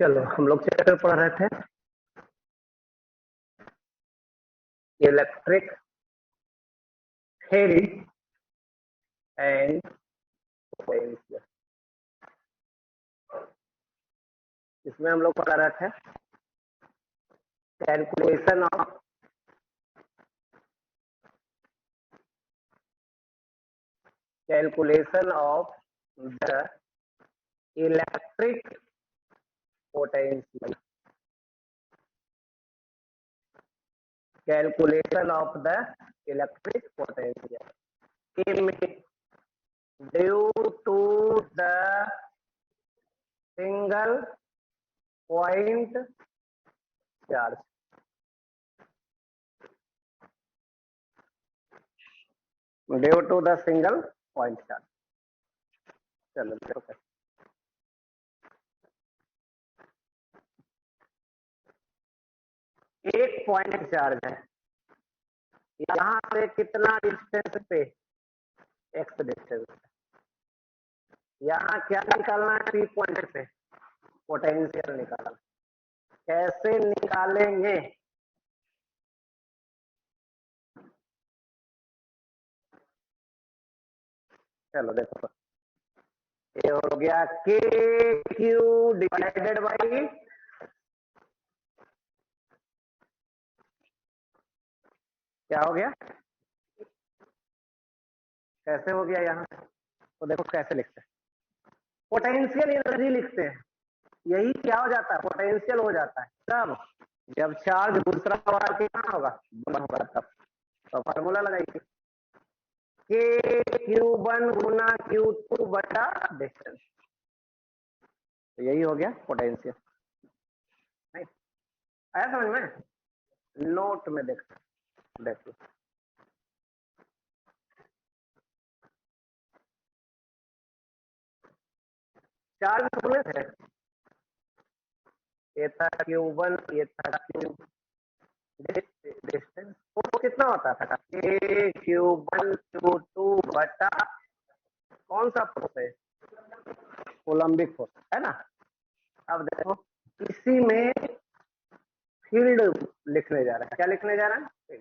चलो हम लोग चैप्टर पढ़ रहे थे इलेक्ट्रिक थ्योरी एंड पोटेंशियल। इसमें हम लोग पढ़ रहे थे calculation of the electric potential. Calculation of the electric potential due to the single point charge। Due to the single point charge. चलो देखो एक पॉइंट चार्ज है, यहां से कितना डिस्टेंस पे, एक्स डिस्टेंस। यहाँ क्या निकालना है, पी पॉइंट से पोटेंशियल निकालना। कैसे निकालेंगे? चलो देखो, ये हो गया के क्यू डिवाइडेड बाई क्या हो गया, कैसे हो गया यहाँ तो देखो कैसे लिखते हैं, पोटेंशियल एनर्जी लिखते हैं। यही क्या हो जाता है, पोटेंशियल हो जाता है तब जब चार्ज दूसरा वाला कितना होगा, वन होगा तब। तो फार्मूला लगाइए के क्यू वन गुना क्यू टू बटा डिस्टेंस। तो यही हो गया पोटेंशियल। नहीं आया समझ में? नोट में देखो चार्ज कितने थे, ये था Q1, ये था Q डिस्टेंस। तो कितना होता था, Q1 Q2 बटा कौन सा फोर्स है, कोलम्बिक फोर्स है ना। अब देखो इसी में फील्ड लिखने जा रहा है, क्या लिखने जा रहा है,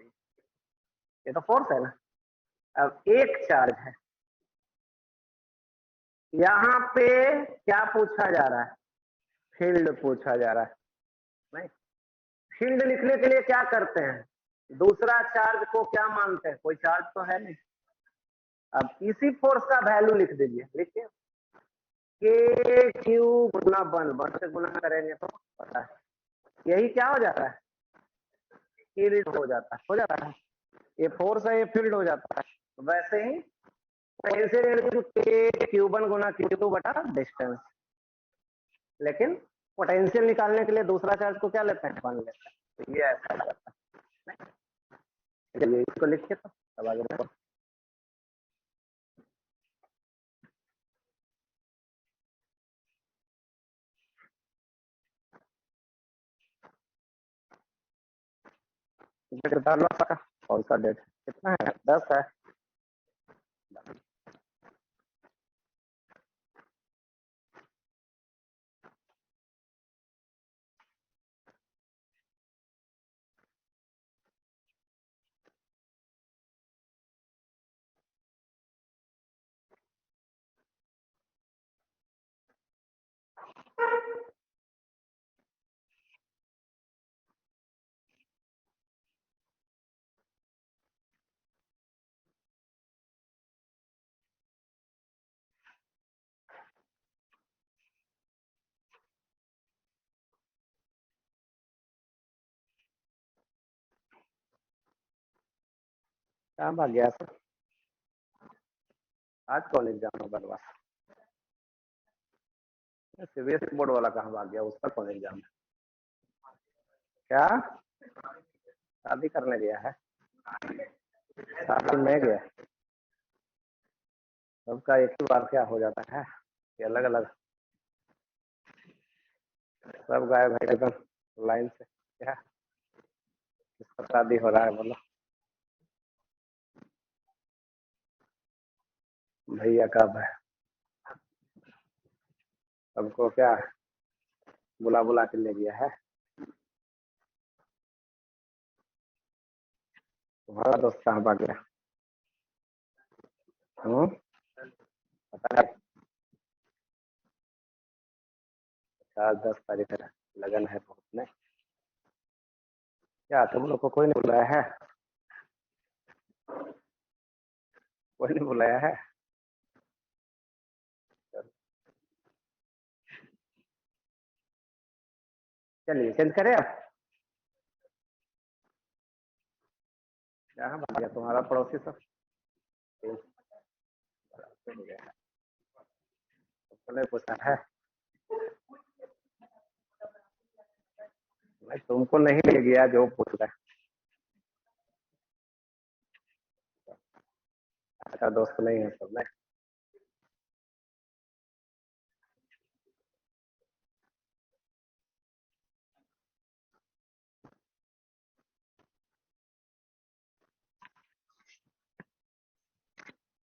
ये तो फोर्स है ना। अब एक चार्ज है, यहाँ पे क्या पूछा जा रहा है, फील्ड पूछा जा रहा है। नहीं, फील्ड लिखने के लिए क्या करते हैं, दूसरा चार्ज को क्या मानते हैं, कोई चार्ज तो है नहीं। अब इसी फोर्स का वैल्यू लिख दीजिए, लिखिए के क्यू गुना वन से गुना करेंगे तो पता है, यही क्या हो जाता है, फील्ड हो जाता है। ये फोर्स है, ये फील्ड हो जाता है। वैसे ही पोटेंशियल के क्यू वन गुना क्यू टू बटा डिस्टेंस। लेकिन पोटेंशियल निकालने के लिए दूसरा चार्ज को क्या लेते हैं, वन लेते हैं। तो ये ऐसा जाता है। चलिए इसको लिखिए तो अब आगे देखो। कौन सा डेट कितना है, 10 है। क्या भाग गया सर, आज कौन एग्जाम होगा बस, सीबीएसई बोर्ड वाला कहाँ भाग गया, उसका कौन एग्जाम है, क्या शादी करने गया है, शादी में गया। सबका एक ही बार क्या हो जाता है, ये अलग अलग सब गायब है एकदम लाइन से। क्या किसका शादी हो रहा है बोलो, भैया का है, सबको क्या बुला बुला के ले गया है तुम्हारा दोस्त कहाँ भाग गया? पता है 4-10 तारीख है, लगन है बहुत में। क्या तुम लोग को कोई नहीं बुलाया है? कोई नहीं बुलाया है? चलिए चेंज करें अब। कहाँ भाग गया तुम्हारा पड़ोसी सब? तुमने पूछा है? मैं तुमको नहीं ले गया जो पूछ रहा है। अच्छा दोस्त नहीं है सब में।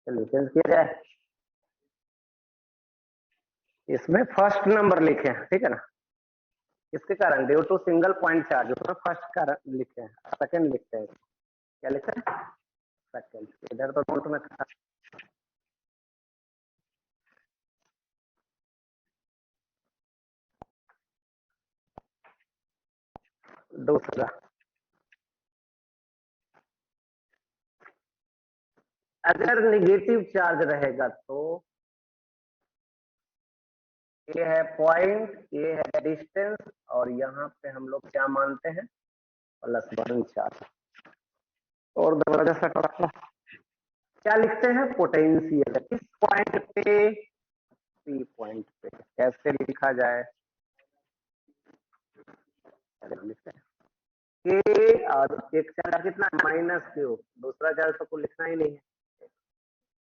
चलिए चेंज किया जाए। इसमें फर्स्ट नंबर लिखे हैं, ठीक है ना? इसके कारण due to single point charge, उसमें फर्स्ट कारण लिखे हैं, सेकंड लिखते हैं। क्या लिखा है? सेकंड। इधर तो नोट में था। दूसरा, अगर निगेटिव चार्ज रहेगा तो ये है पॉइंट, ये है डिस्टेंस, और यहाँ पे हम लोग क्या मानते हैं? +1 चार्ज। और दरवाजा सा क्या लिखते हैं? पोटेंशियल। किस पॉइंट पे? पी पॉइंट पे। कैसे लिखा जाए? लिखते हैं के, और एक चार्ज कितना? -Q। दूसरा चार्ज तो कुछ लिखना ही नहीं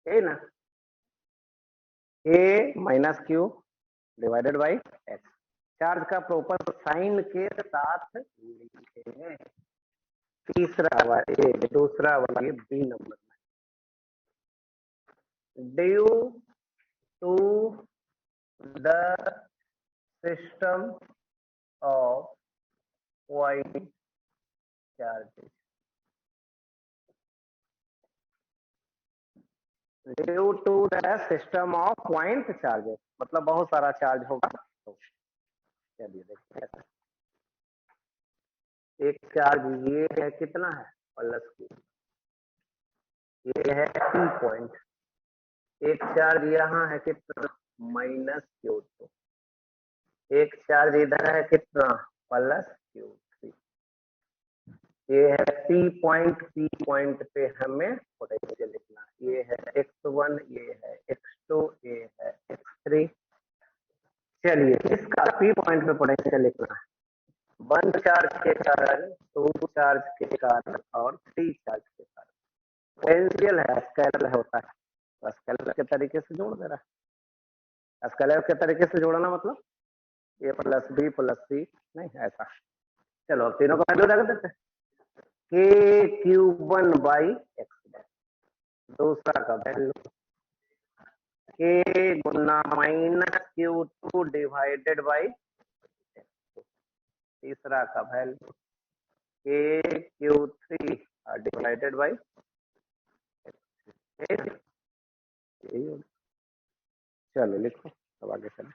है ना? A-Q divided by x. Charge का प्रॉपर साइन के साथ लिखे हैं। तीसरा वाला ए, दूसरा वाला ये बी नंबर में। Due to the system of point charges, due to the system of point charges मतलब बहुत सारा चार्ज होगा। तो चलिए देखते हैं। एक चार्ज ये है, कितना है? +Q। ये है P पॉइंट। एक चार्ज यहाँ है, कितना? -Q2। एक चार्ज इधर है, कितना? +Q3। ये है P पॉइंट। P पॉइंट पे हमें पोटेंशियल लिखना। ये है x1, ये है x2, ये है x3। चलिए इसका P पॉइंट पे पोटेंशियल लिखना है। 1 चार्ज के कारण, 2 चार्ज के कारण और 3 चार्ज के कारण। पोटेंशियल है, स्केलर होता है, तो स्केलर के तरीके से जोड़ दे रहा है। स्केलर के तरीके से जोड़ना मतलब a + b + c, नहीं ऐसा। चलो अब तीनों का वैल्यू रख देते हैं। k⁴ दूसरा का value k Guna -Q2 divided by. तीसरा का वैल्यू k⁴ डिवाइडेड बाई। चलो लिखो, अब आगे चलो।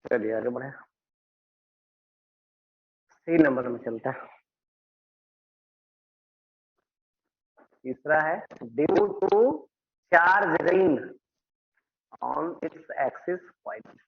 चलिए आगे बढ़े, सी नंबर में चलता है। तीसरा है due to charge ring on its axis point.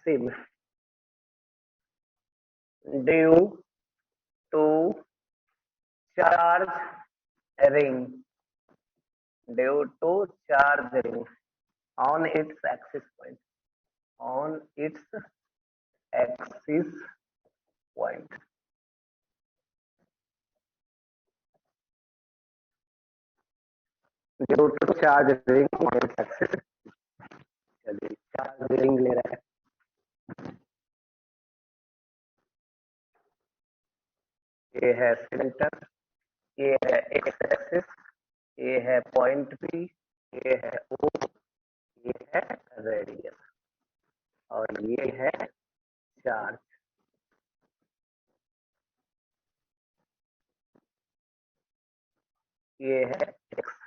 सिम due to charge ring, due to charge ring on its axis point, on its axis point. Due to charge ring on its axis, चलिए charge ring ले रहे हैं। ये है centre, ये है x axis, ये है पॉइंट पी, ये है ओ, ये है रेडियस और ये है चार्ज। ये है एक्स।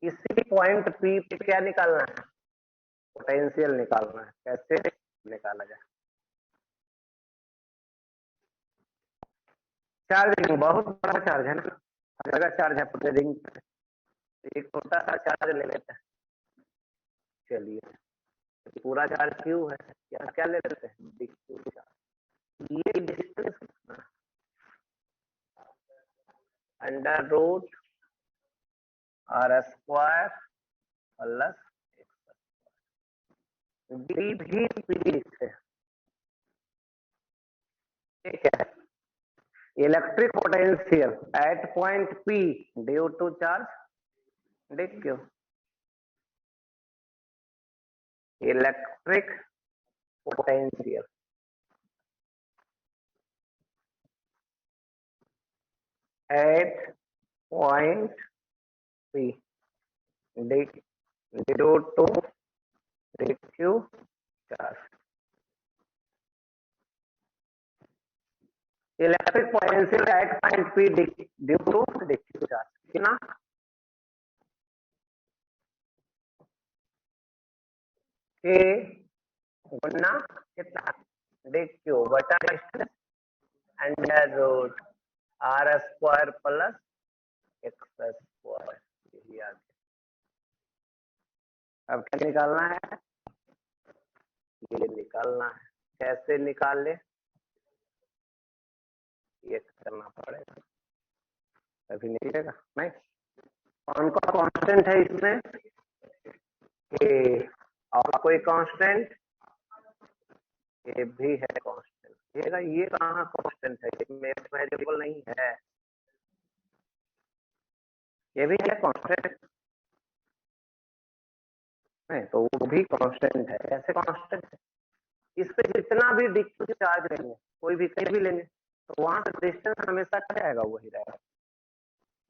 इसी पॉइंट पी पे क्या निकालना है? पोटेंशियल निकालना है। कैसे निकाला जाए? चार्ज रिंग बहुत बड़ा चार्ज है ना, जगह चार्ज है पूरे रिंग पे, एक छोटा सा चार्ज ले लेते हैं। चलिए पूरा चार्ज क्यू है, क्या क्या ले लेते हैं? Q charge. ये distance under root are square plus D भी पी लिखते हैं। ठीक है, electric potential at point P due to charge D Q. Electric potential at point P due to D Q charge. Electric potential at point P due to D Q charge कितना? K गुना कितना? D Q बटा under root are square plus x square. यही आ गया। अब क्या निकालना है? ये निकालना है। कैसे निकाल ले? ये करना पड़ेगा, तभी निकलेगा। नहीं, कौन सा कांस्टेंट है इसमें? ए और कोई कांस्टेंट? ये भी है कांस्टेंट। ये कहाँ कांस्टेंट है? ये वेरिएबल नहीं है, ये भी है कांस्टेंट। नहीं तो वो भी कांस्टेंट है। कैसे कांस्टेंट है? इस पे जितना भी डिक्यू चार्ज लेंगे, कोई भी कहीं भी लेंगे, तो वहां से डिस्टेंस हमेशा क्या आएगा? वही रहेगा।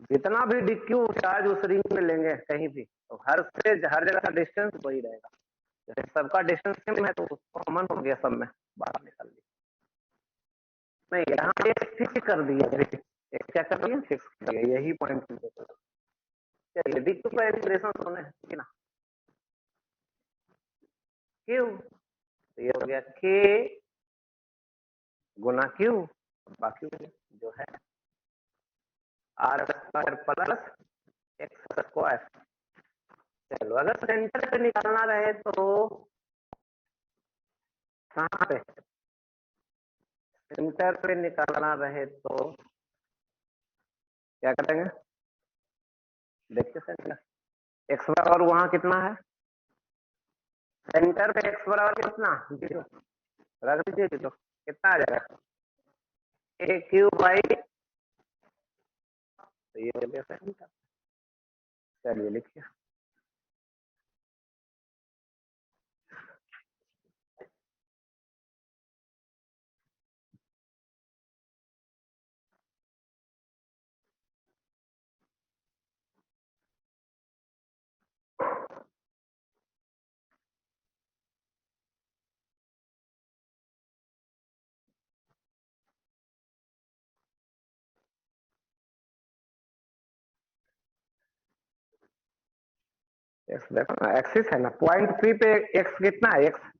जितना भी डिक्यू चार्ज उस रिंग में लेंगे कहीं भी, तो हर जगह का डिस्टेंस वही रहेगा। जैसे सबका डिस्टेंस सेम है तो कॉमन हो गया, सब में बाहर निकल लिया। नहीं, यहाँ एक फिक्स कर दिया, एक क्या कर दिया? फिक्स कर दिया। यही पॉइंट। चलिए डिक्यू का एक्सप्रेशन सुने कि ना, क्यू, तो ये हो गया के गुना क्यू, बाकी जो है R square plus x square. चलो अगर सेंटर पे निकालना रहे तो कहाँ पे? सेंटर पे निकालना रहे तो क्या करेंगे? देखिए सेंटर एक्स बराबर वहां कितना है? सेंटर पे एक्स बराबर कितना? 0 रख दीजिए। तो कितना आ जाएगा? ए क्यू बाई, तो ये हो गया सेंटर। चलिए लिखिए, एक्स देखो ना, एक्सिस है ना, पॉइंट पी पे एक्स कितना है, एक्स।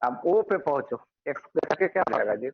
अब ओ पे पहुंचो, एक्स करके क्या आएगा जी।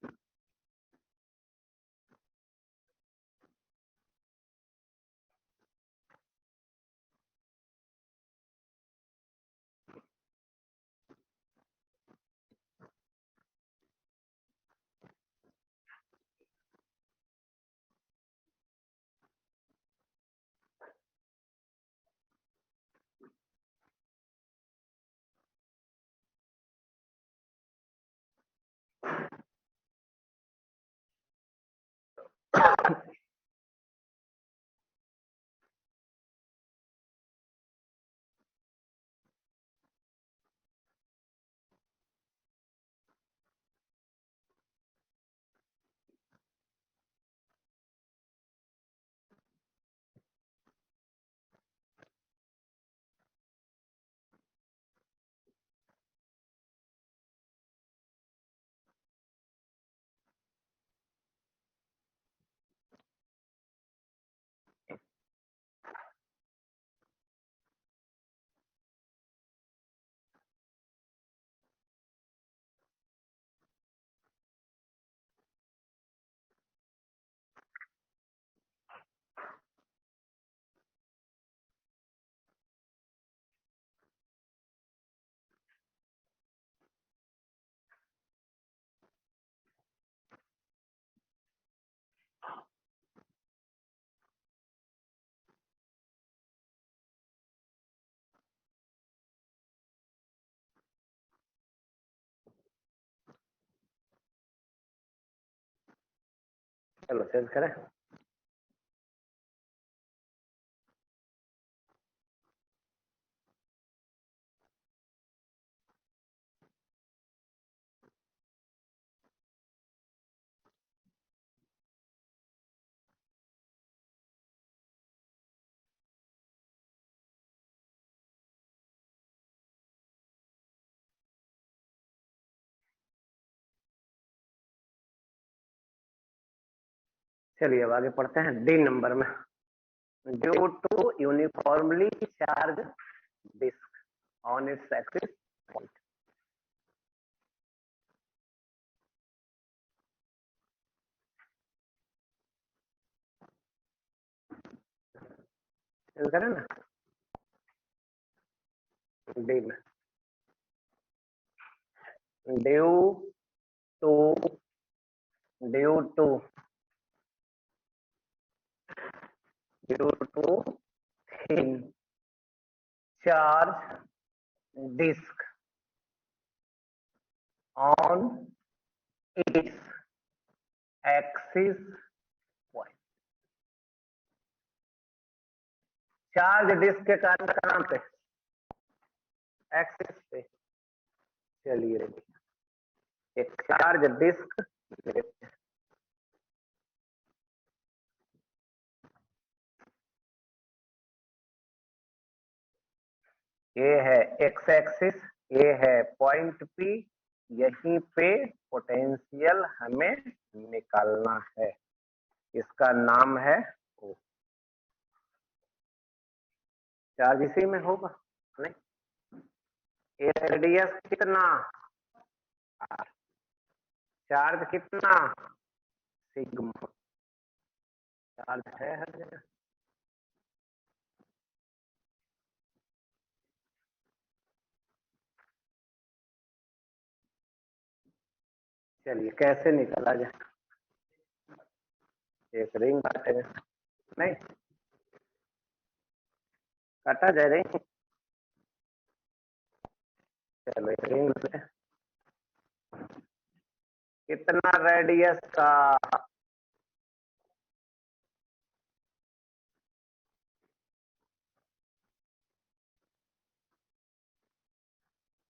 चलो चेंज करें। चलिए अब आगे पढ़ते हैं डी नंबर में। Due to uniformly charge disc on its axis point. Change करें ना, डी में due to due to due to thin charge disk on its axis point। Charge disc के कारण कहां पे, एक्सिस पे। चलिए एक चार्ज डिस्क लेते हैं। ये है एक्स एक्सिस, ये है पॉइंट पी, यहीं पे पोटेंशियल हमें निकालना है, इसका नाम है ओ। चार्ज इसी में होगा नहीं, ये रेडियस कितना आर, चार्ज कितना सिग्मा, चार्ज है हर जगह। चलिए कैसे निकाला जाए, एक रिंग काटेंगे, नहीं काटा जाए रिंग। चलो एक रिंग लेते हैं, कितना रेडियस का,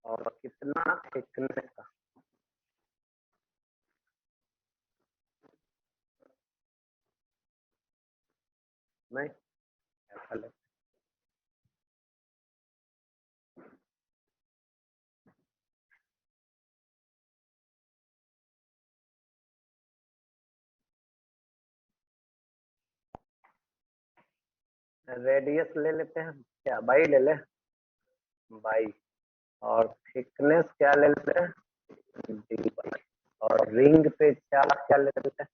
और कितना थिकनेस का। नहीं ऐसा ले, रेडियस ले लेते हैं, क्या बाई ले ले, बाई, और थिकनेस क्या ले लेते हैं, डी बाई, और रिंग पे चार्ज क्या ले लेते हैं,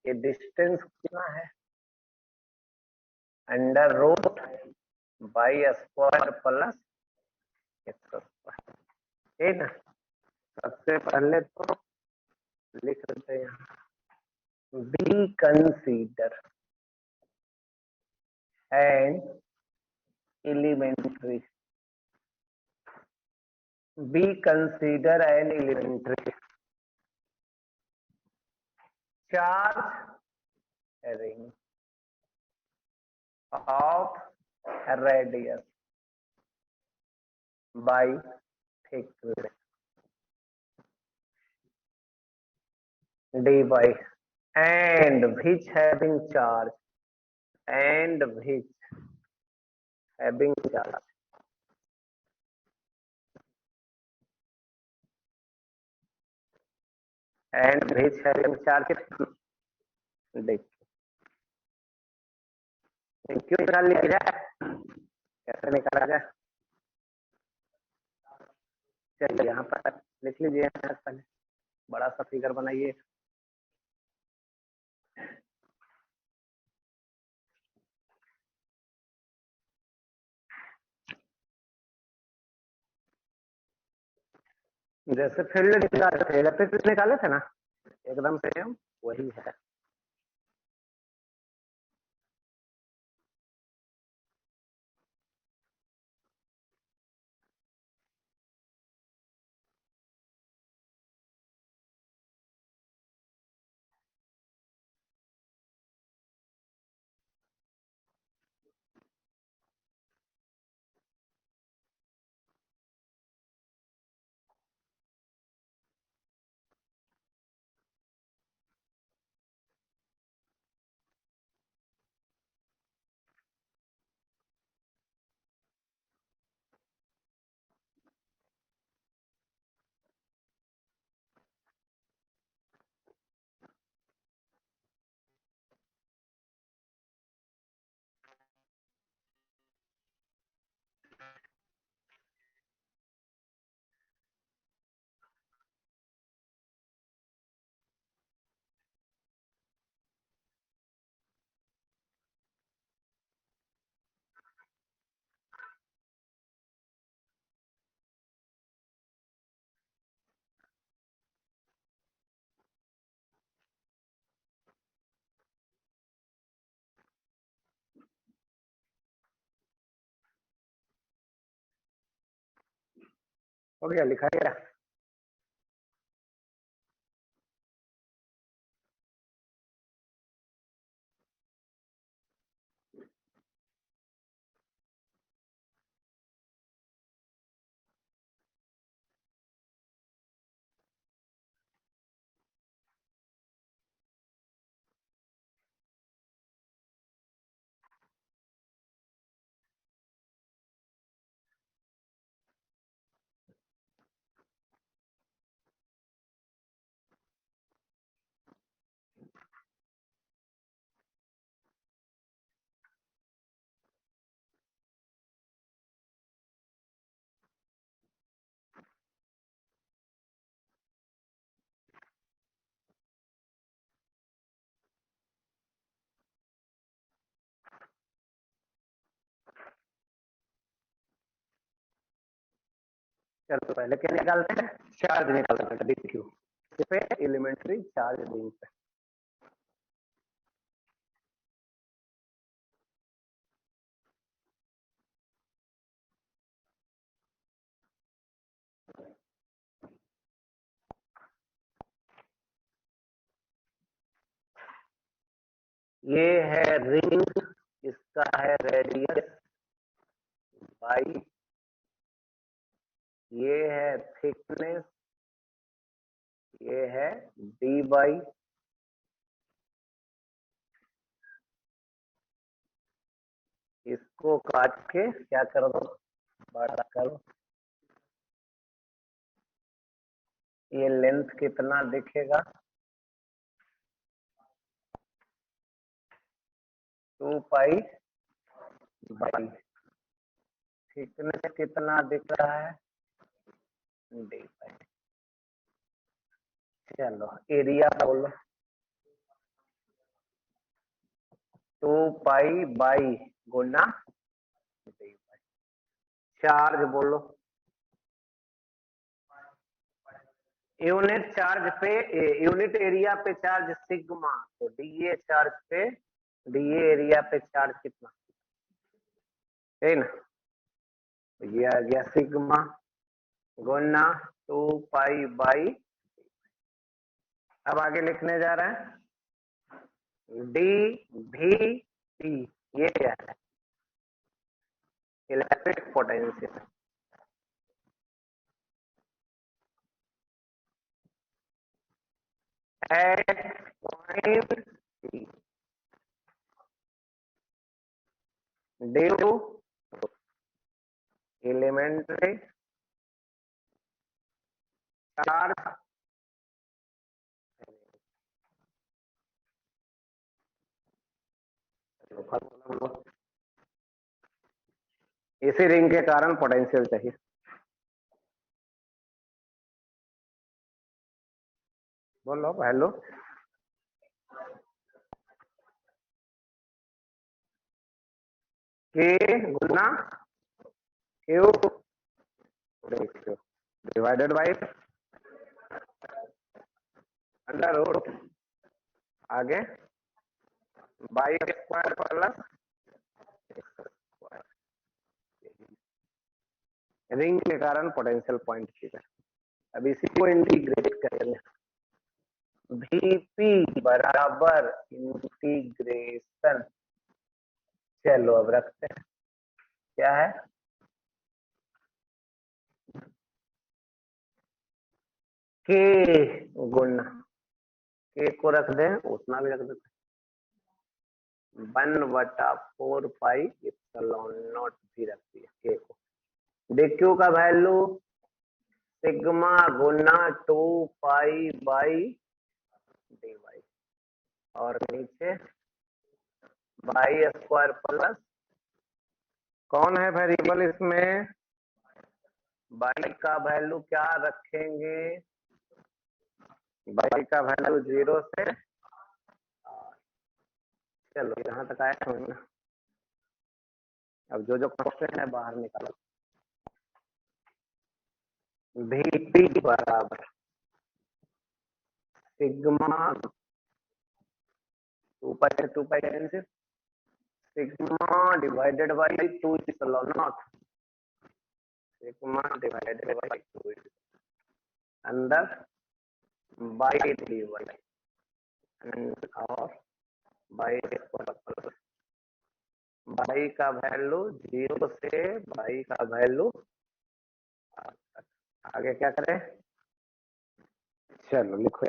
ये डिस्टेंस कितना है, under root Y square plus x square, ठीक ना। सबसे पहले तो लिख लेते हैं यहाँ, be consider and elementary, be consider an elementary charge ring of radius by thickness dy and which having charge and which having charge and which having charge, देखिए क्यों निकाल लिया जाए, कैसे निकाला जाए, चलिए यहाँ पर लिख लीजिए, पहले बड़ा सा फिगर बनाइए, जैसे फील्ड निकाले थे, इलेक्ट्रिक निकाले थे ना, एकदम सेम वही है। हो गया, लिखा गया। चलो पहले क्या निकालते हैं, चार्ज निकालते हैं, डी क्यू पे एलिमेंट्री चार्ज रिंग पे, ये है रिंग, इसका है रेडियस बाई, ये है थिकनेस, ये है डी बाई, इसको काट के क्या कर दो, बड़ा करो, ये लेंथ कितना दिखेगा, 2 पाई बाई, थिकनेस कितना दिख रहा है, डी पाई। चलो एरिया बोलो, 2 pi by Guna D pi. Charge बोलो, यूनिट चार्ज पे यूनिट एरिया पे चार्ज सिग्मा, तो डीए चार्ज पे डीए एरिया पे चार्ज कितना है ना, तो ये आ गया सिग्मा गुना 2 पाई बाई। अब आगे लिखने जा रहे हैं डी भी टी, ये क्या है, electric potential. At point C due elementary charge इसी रिंग के कारण पोटेंशियल चाहिए। बोलो हेलो, के गुना Q divided by under root, आगे बाई स्क्वायर प्लस रिंग के कारण पोटेंशियल पॉइंट ठीक है। अब इसी को इंटीग्रेट करेंगे, Vp बराबर इंटीग्रेशन, चलो अब रखते हैं, क्या है के गुना, के को रख दें उतना भी रख देते, 1/4 पाई एप्सिलॉन नॉट भी रख दिया के को। डीक्यू का वैल्यू सिग्मा गुना 2 पाई बाई डी वाई, और नीचे बाई स्क्वायर प्लस, कौन है वेरिएबल इसमें, बाई का वैल्यू क्या रखेंगे, बाई का वैल्यू 0 से, चलो यहाँ तक आया समझ में। अब जो जो क्वेश्चन है बाहर निकालो, Vp बराबर sigma 2 pi cancel, sigma divided by 2 epsilon not, sigma divided by 2 अंदर बाई डी वाई और बाई स्क्वायर, बाई का वैल्यू 0 से बाई का वैल्यू, आगे क्या करें, चलो लिखो।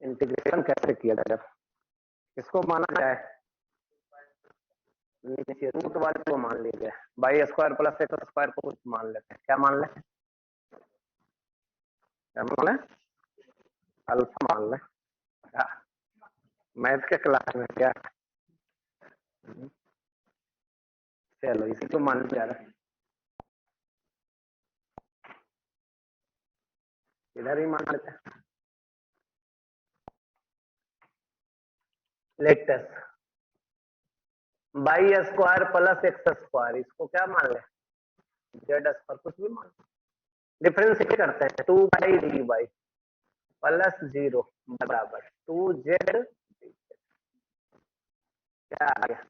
इंटीग्रेशन कैसे किया जाए, किसको माना जाए, नीचे रूट वाले को मान लीजिए, by square plus x square को कुछ मान लेते हैं, क्या मान लें, क्या मान लें, अल्फा मान लें, मैथ के क्लास में क्या, चलो इसी को मान लिया रहा है, इधर ही मान लेते हैं, latest by square plus x square, इसको क्या मान ले, जेड स्क्वायर, कुछ भी मान, डिफरेंशिएट करते हैं, 2/dy प्लस 0 बराबर 2z, क्या आ गया,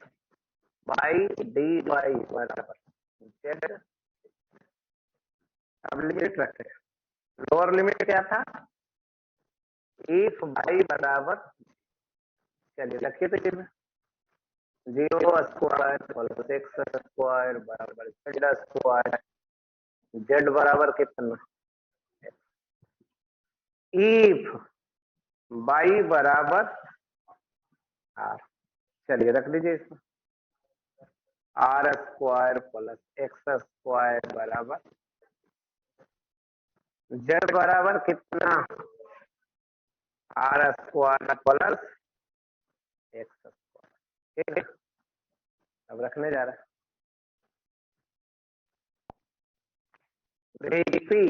बाई dy बराबर जेड। अब लिमिट रखते हैं, लोअर लिमिट क्या था, इफ y बराबर, चलिए रखिए तो 0 स्क्वायर प्लस एक्स स्क्वायर बराबर जेड स्क्वायर, जेड बराबर कितना, इफ y बराबर आर, चलिए रख लीजिए इसमें, R square plus x square बराबर जेड बराबर कितना, R square plus x square, ठीक है। अब रखने जा रहा है, पी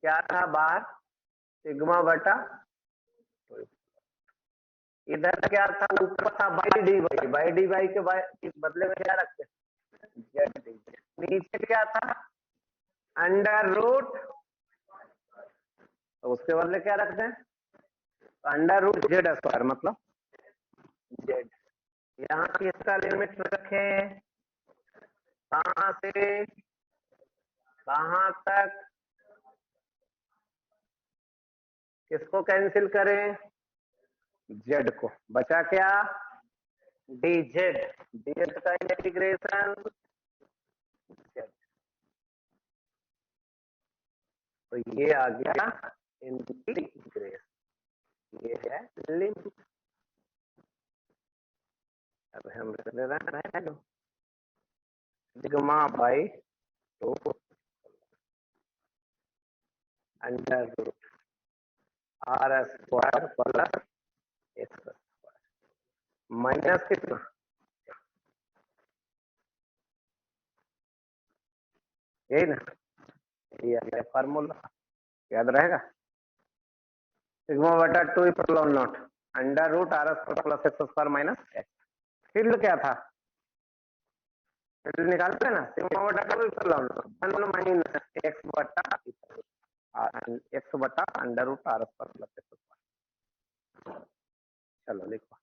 क्या था बाहर, सिग्मा बटा, इधर क्या था, ऊपर था बाई डी वाई के बदले में क्या रखते हैं, जेड डी, नीचे क्या था, अंडर रूट, तो उसके बदले क्या रखते हैं, अंडर रूट जेड स्क्वायर मतलब जेड। यहाँ की इसका लिमिट रखें, कहां से कहां तक, किसको कैंसिल करें, जेड को, बचा क्या, dz, dz का इंटीग्रेशन जेड, तो ये आ गया इंटीग्रेशन, ये है लिमिट। अब हम रख दे रहे हैं sigma by 2 under root are square plus x square minus कितना, यही ना, ये आ गया फार्मूला, याद रहेगा, सिग्मा बटा 2 epsilon naught under root are square plus x square minus x. Field क्या था, फील्ड निकालते हैं ना, सिग्मा बटा 2 इप्सिलॉन नॉट माइनस एक्स बटा एक्स बटा under root are square plus x square. चलो लिखो,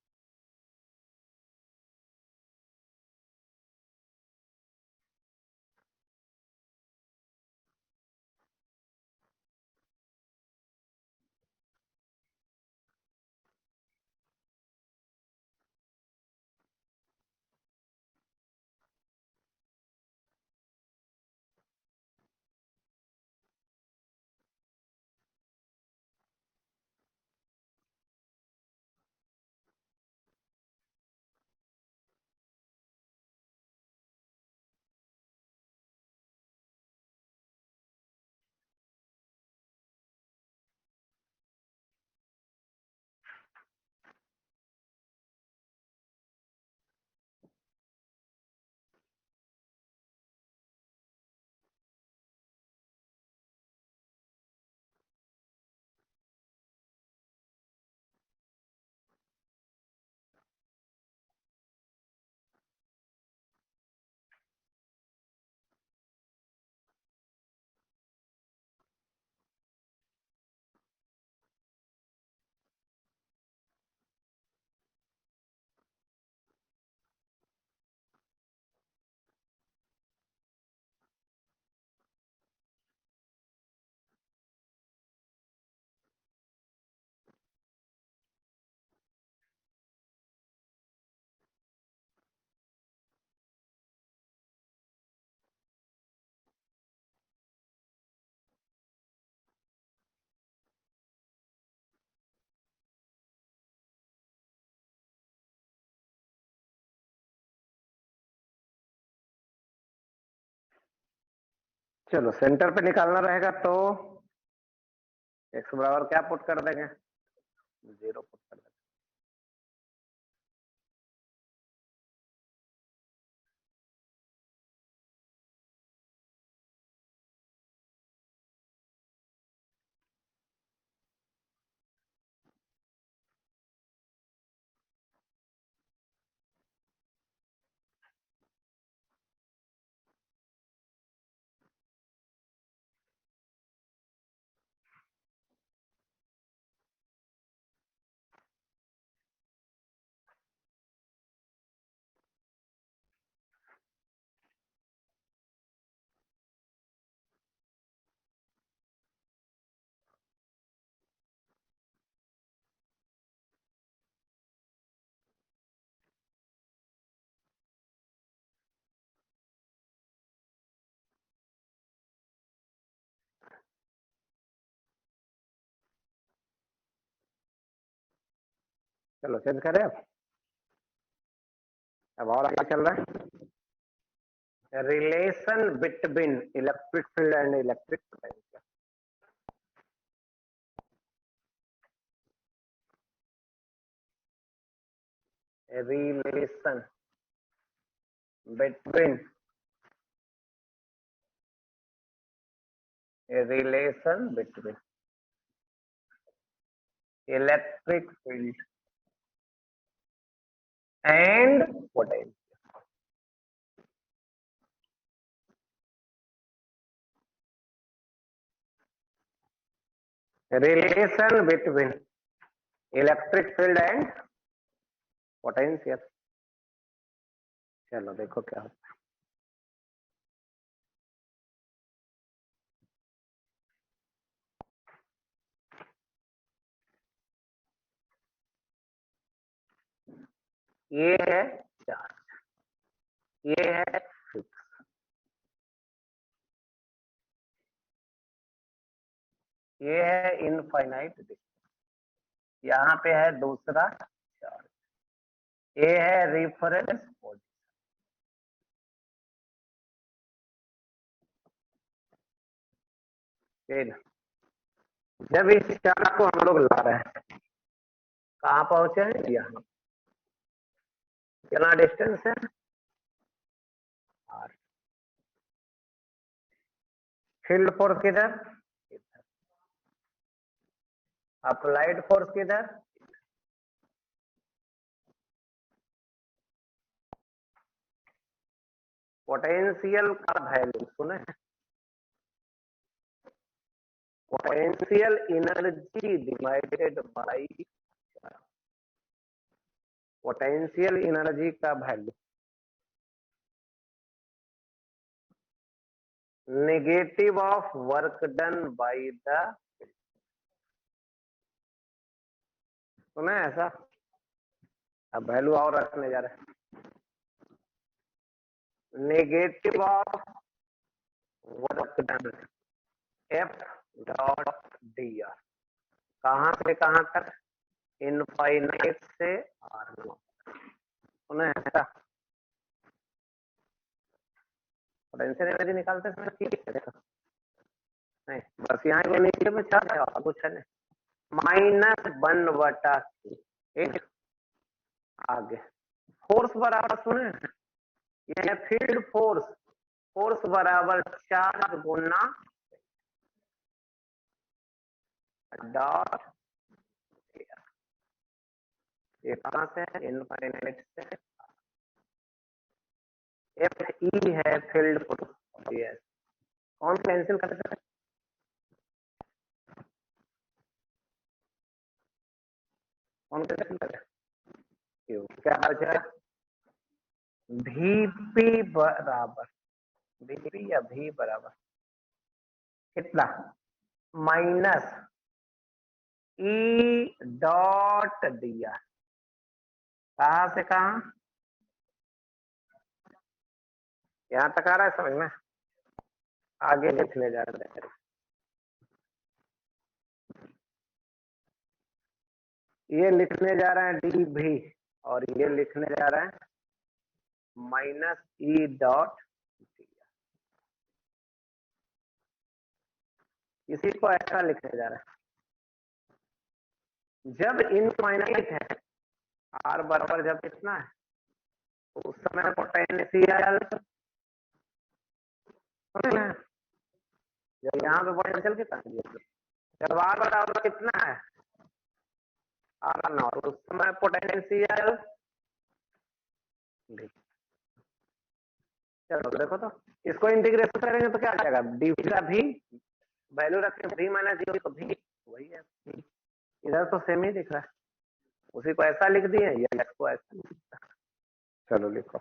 चलो सेंटर पे निकालना रहेगा तो x बराबर क्या पुट कर देंगे, 0 पुट कर देंगे। चलो चेंज करें अब और आगे चल रहा है, relation between electric field and electric potential. Relation between electric field and potential. Relation between electric field and potential. चलो देखो क्या होता है। ये है चार्ज, ये है फिक्स, ये है इनफाइनाइट डिस्टेंस, यहाँ पे है दूसरा चार्ज, ये है रेफरेंस पोजीशन। जब इस चार्ज को हम लोग ला रहे हैं, कहाँ पहुंचे हैं, यहाँ, कितना डिस्टेंस है, आर। फील्ड फोर्स किधर, अप्लाइड फोर्स किधर, पोटेंशियल का वैल्यू सुने, potential energy divided by potential energy का value negative of work done by the, सुना है ऐसा। अब वैल्यू और रखने जा रहे हैं, negative of work done F dot D R, कहां से कहां तक, इनफाइनाइट से आर नो, सुना है ऐसा। पोटेंशियल एनर्जी निकालते समय ठीक है, देखो नहीं बस यहाँ को नीचे में चार्ज है और कुछ है नहीं, -1/2, एक आगे फोर्स बराबर सुने, ये है फील्ड फोर्स, फोर्स बराबर चार्ज गुना डॉट, ये कहां से है, इनफाइनाइट से, एफ ई है फील्ड फोर्स, यस कौन कैंसिल कर सकते, कौन कैंसिल कर, क्यों, क्या बचा, VP बराबर, VP या V बराबर कितना, माइनस ई डॉट दिया, कहां से कहां, यहां तक आ रहा है समझ में, आगे लिखने जा रहे हैं, ये लिखने जा रहे हैं DV और ये लिखने जा रहे हैं माइनस ई डॉट, इसी को ऐसा लिखने जा रहा है, जब इनफाइनाइट है, आर बराबर जब कितना है, तो उस समय पोटेंशियल, जब यहाँ पे पोटेंशियल कितना है, जब आर बराबर कितना है, आर नॉट, उस समय पोटेंशियल भी। चलो देखो तो इसको इंटीग्रेशन करेंगे तो क्या आ जाएगा, डी का भी वैल्यू रखें भी माइनस जीरो, तो भी वही है, इधर तो सेम ही दिख रहा है, उसी को ऐसा लिख दिए या इसको ऐसा लिख दिया। चलो लिखो,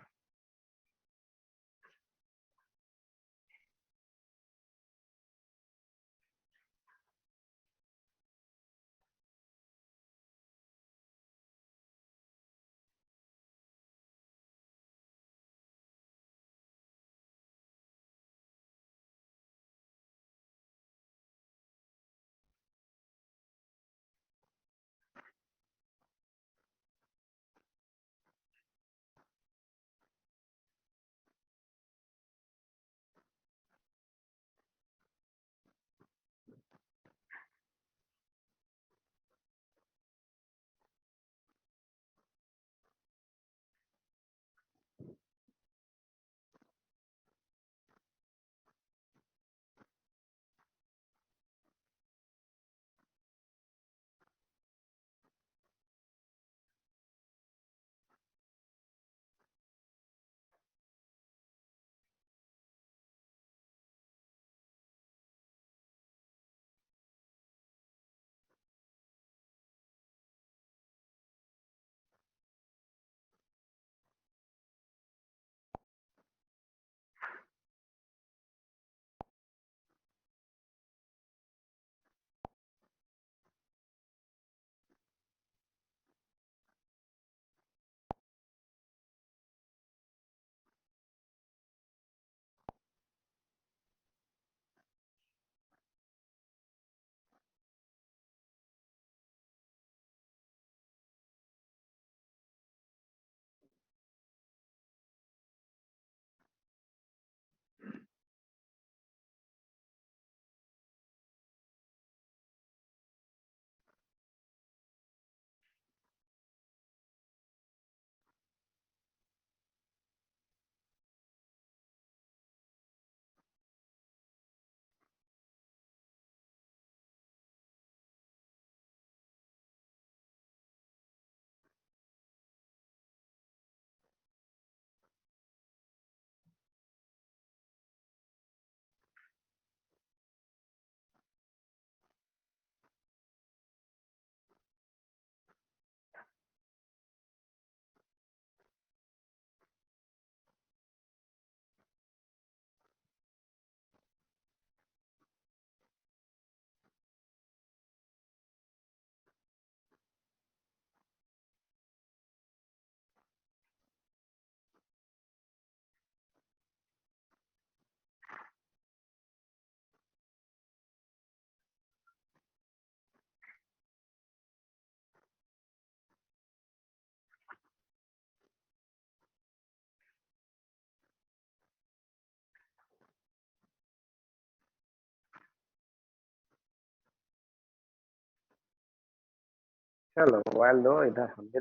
चलो मोबाइल दो इधर, हम भी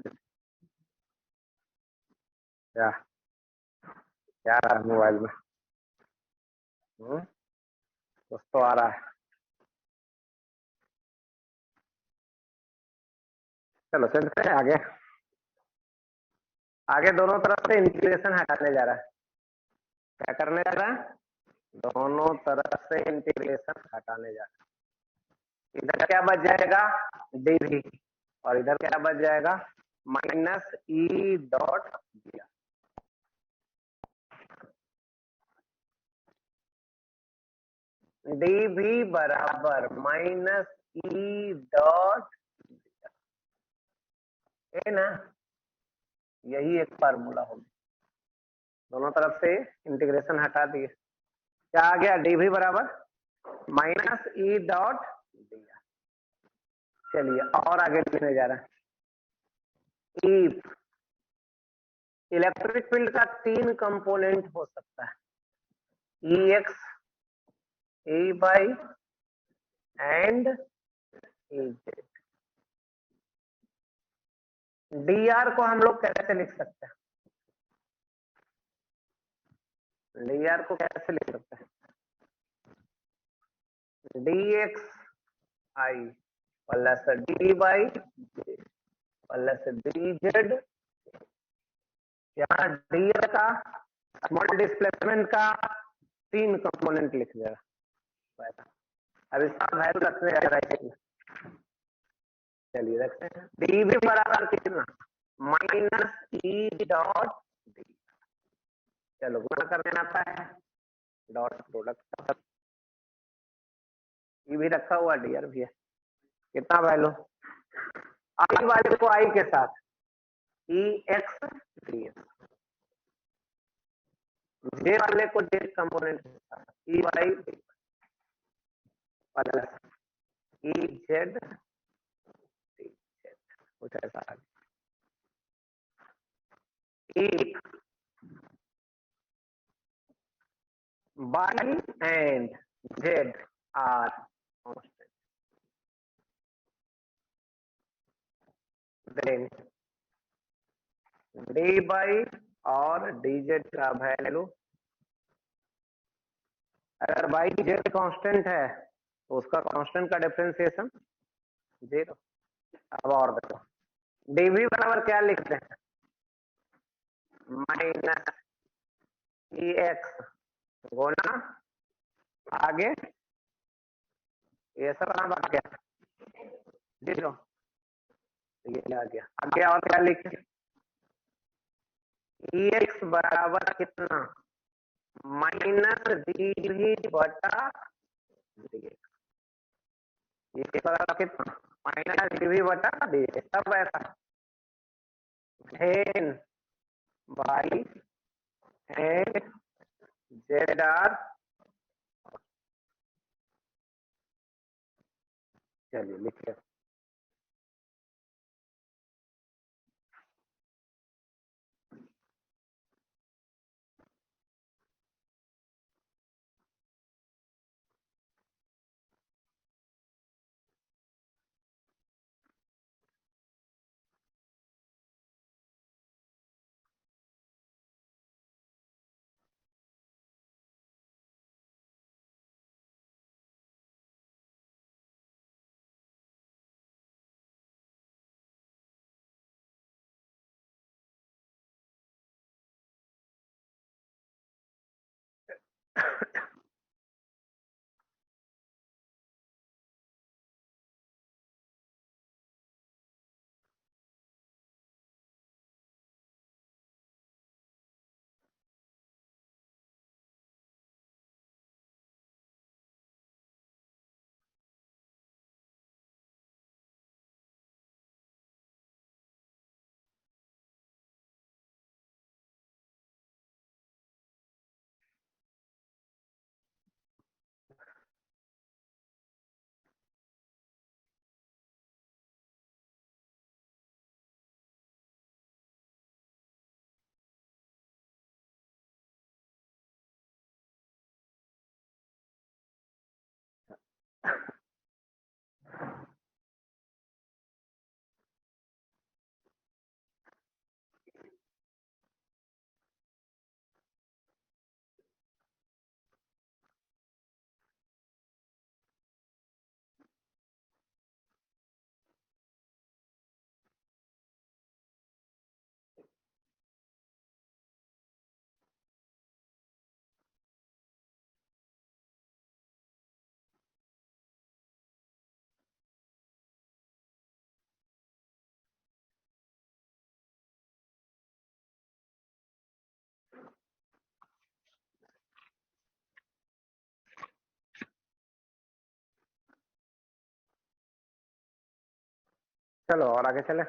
क्या क्या रहा है मोबाइल में, कुछ तो आ रहा है। चलो चलते हैं आगे, आगे दोनों तरफ से इंटीग्रेशन हटाने जा रहा है, क्या करने जा रहा है, दोनों तरफ से इंटीग्रेशन हटाने जा रहा है। इधर क्या बच जाएगा, डी भी, और इधर क्या बच जाएगा, माइनस ई डॉट दिया, डी भी बराबर माइनस ई डॉट, है ना, यही एक फार्मूला होगी, दोनों तरफ से इंटीग्रेशन हटा दिए, क्या आ गया, डी भी बराबर माइनस ई डॉट दिया। चलिए और आगे लिखने जा रहा है, इफ इलेक्ट्रिक फील्ड का 3 कंपोनेंट हो सकता है, E X, E Y and EZ। DR को हम लोग कैसे लिख सकते हैं? DR को कैसे लिख सकते हैं? DXI plus DY plus DZ। यहाँ DR का स्मॉल डिस्प्लेसमेंट का 3 कंपोनेंट लिख देगा। अब इसका वैल्यू रखने जा रहा है, चलिए रखते हैं। डी भी बराबर कितना? Minus E dot D. चलो गुणा कर देना आता है, डॉट प्रोडक्ट ई भी रखा हुआ, डीआर भी है। कितना वैल्यू? आई वाले को आई के साथ E x d x, j वाले को जे कंपोनेंट के साथ E y plus E z d z, कुछ ऐसा आ गया। E y and z are constant, then dy और dz का वैल्यू, अगर y z कांस्टेंट है तो उसका कांस्टेंट का डिफरेंशिएशन 0। अब और देखो, dv बराबर क्या लिखते हैं? माइनस ई एक्स गुना आगे ये सब आ गया 0, ये आ गया। आगे और क्या लिखे? ई एक्स बराबर कितना? माइनस डीवी बटा dx। ये बराबर कितना? माइनस डीवी बटा dx। तब ऐसा then y and z are, चलिए लिखिए। चलो और आगे चले।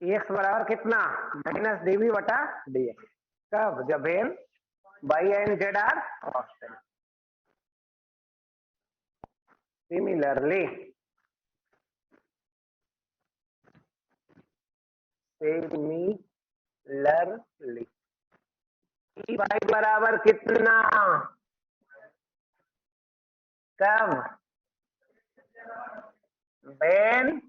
एक्स बराबर कितना? माइनस डीवी बटा डीएक्स। कब? जब n by n z are constant. Similarly E y बराबर कितना? कब? when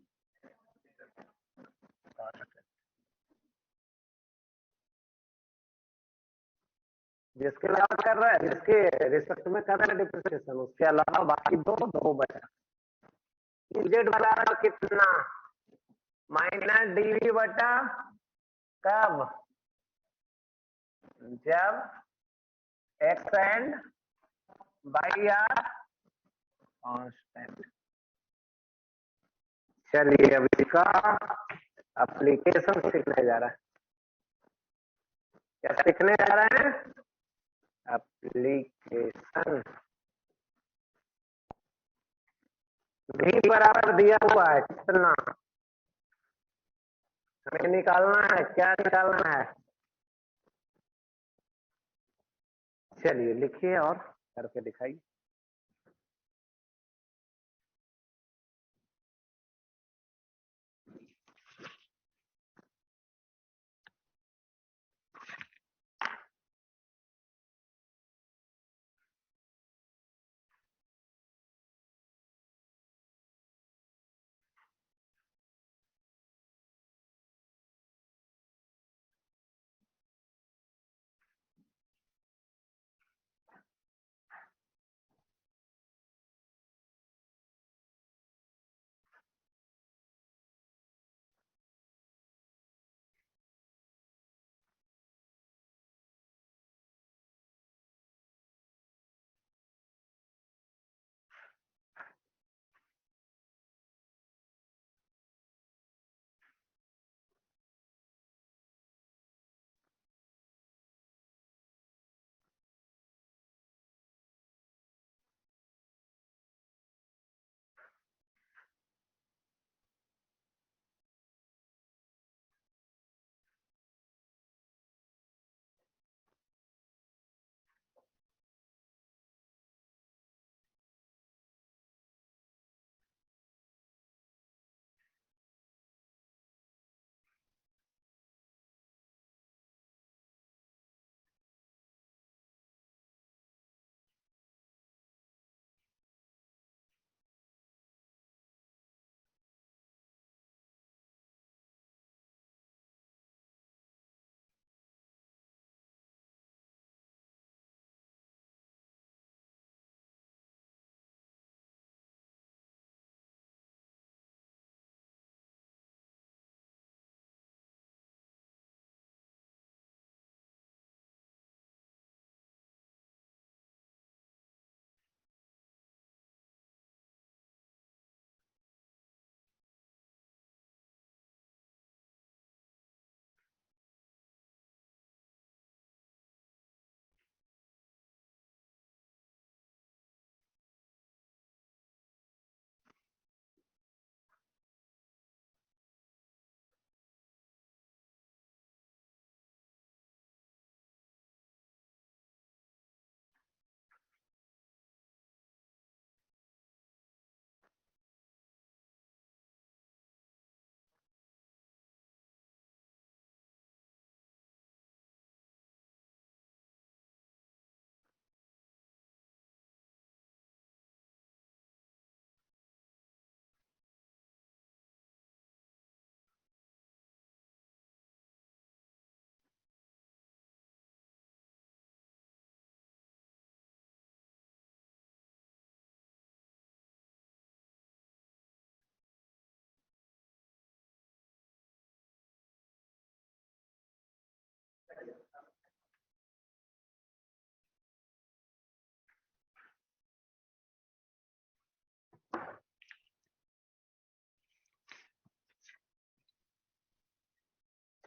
जिसके अलावा कर रहा है, जिसके रिस्पेक्ट में कर रहा है डिप्रिसिएशन, उसके अलावा बाकी दो बचा। जेड बराबर कितना? माइनस डीवी बटा कब? जब x and by are constant. चलिए अब इसका एप्लीकेशन सीखने जा रहा है। क्या सीखने जा रहा है? एप्लीकेशन। भी बराबर दिया हुआ है कितना? हमें निकालना है। क्या निकालना है? चलिए लिखिए और करके दिखाइए।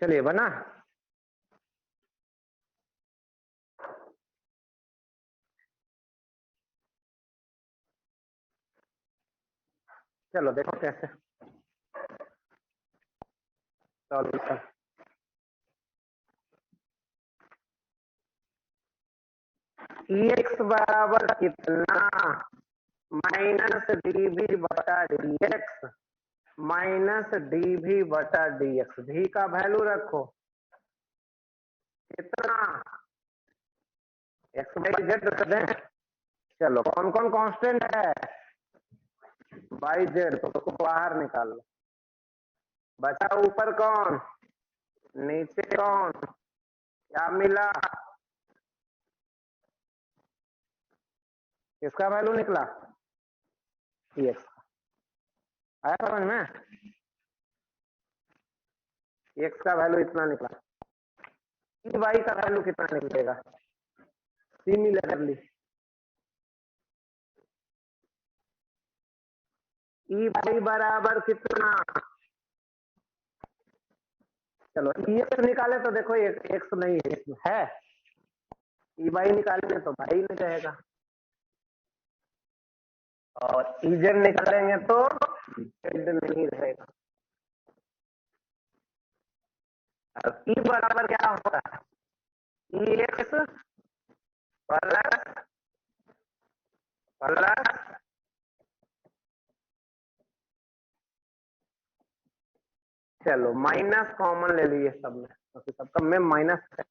चलिए बना। चलो देखो कैसे सॉल्यूशन। एक्स बराबर कितना? माइनस डीवी बटा डीएक्स माइनस डीवी बटा डीएक्स। भी का वैल्यू रखो कितना? एक्स बाई जेड रख दें। चलो कौन कौन कांस्टेंट है, बाई जेड, तो उसको बाहर निकाल लो। बचा ऊपर कौन, नीचे कौन, क्या मिला, किसका वैल्यू निकला, एक्स। आया समझ में, एक्स का वैल्यू इतना निकला, वाई का वैल्यू कितना निकलेगा, सिमिलरली ई वाई बराबर कितना, चलो एक्स निकाले तो देखो एक्स नहीं है, ई वाई निकालेंगे तो वाई नहीं रहेगा, और इजेड निकालेंगे तो जेड नहीं रहेगा। अब ई बराबर क्या होता है, ई एक्स प्लस चलो माइनस कॉमन ले लीजिए सब में, क्योंकि सबका में माइनस है,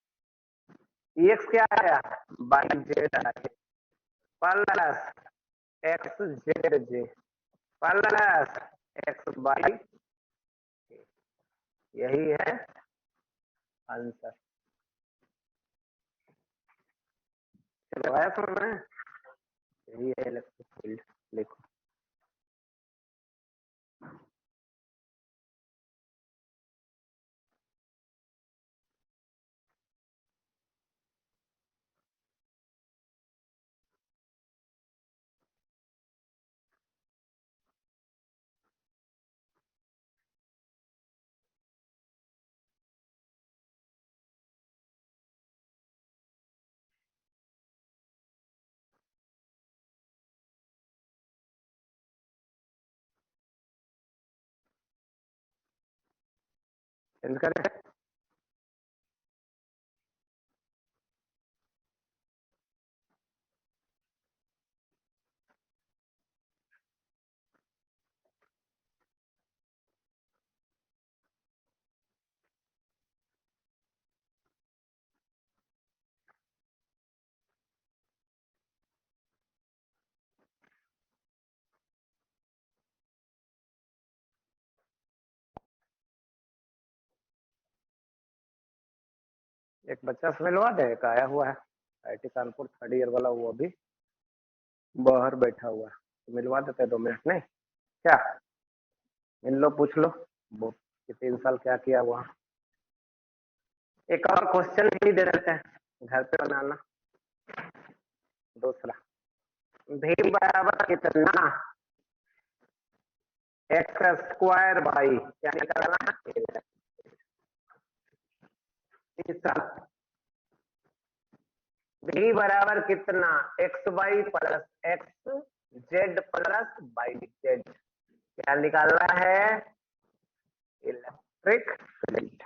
एक्स क्या आया, बाई जेड आया, plus x Z J plus x by, यही है आंसर। चलो आया समझ में, यही है इलेक्ट्रिक फील्ड, लिखो। चेंज करें, एक बच्चा से मिलवा दे, एक आया हुआ है आईटी कानपुर 3rd ईयर वाला, वो अभी बाहर बैठा हुआ है, तो मिलवा देते 2 मिनट नहीं क्या, मिल लो पूछ लो वो कि 3 साल क्या किया वहाँ। एक और क्वेश्चन भी दे देते हैं, घर पे बनाना। दूसरा, भी बराबर कितना, एक्स स्क्वायर बाई, क्या निकालना, तीसरा, भी बराबर कितना, x by plus x Z plus by Z, क्या निकालना है, इलेक्ट्रिक फील्ड।